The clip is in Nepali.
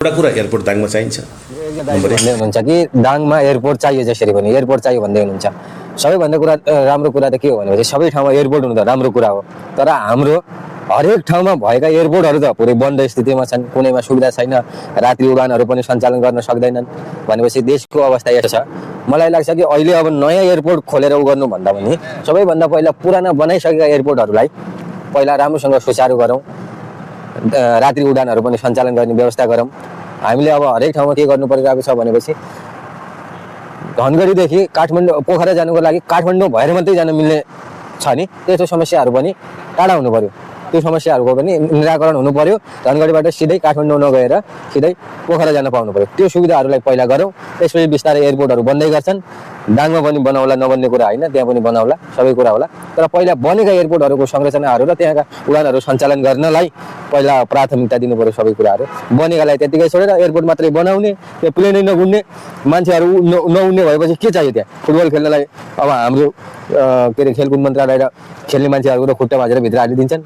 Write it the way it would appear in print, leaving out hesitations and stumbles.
एउटा कुरा एयरपोर्ट दाङमा चाहिन्छ भन्दै हुनुहुन्छ कि दाङमा एयरपोर्ट चाहियो, जसरी पनि एयरपोर्ट चाहियो भन्दै हुनुहुन्छ। सबैभन्दा कुरा राम्रो कुरा त के हो भनेपछि सबै ठाउँमा एयरपोर्ट हुनु त राम्रो कुरा हो, तर हाम्रो हरेक ठाउँमा भएका एयरपोर्टहरू त पुरै बन्द स्थितिमा छन्, कुनैमा सुविधा छैन, रात्रि उडानहरू पनि सञ्चालन गर्न सक्दैनन् भनेपछि देशको अवस्था यस्तो छ। मलाई लाग्छ कि अहिले अब नयाँ एयरपोर्ट खोलेर गर्नुभन्दा पनि सबैभन्दा पहिला पुराना बनाइसकेका एयरपोर्टहरूलाई पहिला राम्रोसँग सुचारू गरौँ, रात्रि उडानहरू पनि सञ्चालन गर्ने व्यवस्था गरौँ। हामीले अब हरेक ठाउँमा के गर्नु परिरहेको छ भनेपछि धनगढीदेखि काठमाडौँ पोखरा जानुको लागि काठमाडौँ भएर मात्रै जान मिल्ने छ नि, त्यस्तो समस्याहरू पनि टाढा हुनु पर्यो, त्यो समस्याहरूको पनि निराकरण हुनु पर्यो। धनगढीबाट सिधै काठमाडौँ नगएर सिधै पोखरा जान पाउनु पर्यो, त्यो सुविधाहरूलाई पहिला गरौँ। त्यसपछि बिस्तारै एयरपोर्टहरू बन्दै गर्छन्, दाङमा पनि बनाउला, नबन्ने कुरा होइन, त्यहाँ पनि बनाउला, सबै कुरा होला। तर पहिला बनेका एयरपोर्टहरूको संरचनाहरू र त्यहाँका उडानहरू सञ्चालन गर्नलाई पहिला प्राथमिकता दिनु पर्यो। सबै कुराहरू बनेकालाई त्यतिकै छोडेर एयरपोर्ट मात्रै बनाउने, त्यो प्लेनै नगुड्ने, मान्छेहरू नउड्ने भएपछि के चाहियो त्यहाँ? फुटबल खेल्नलाई अब हाम्रो के अरे खेलकुद मन्त्रालय र खेल्ने मान्छेहरूको त खुट्टा भाँचेर भित्र हालिदिन्छन्।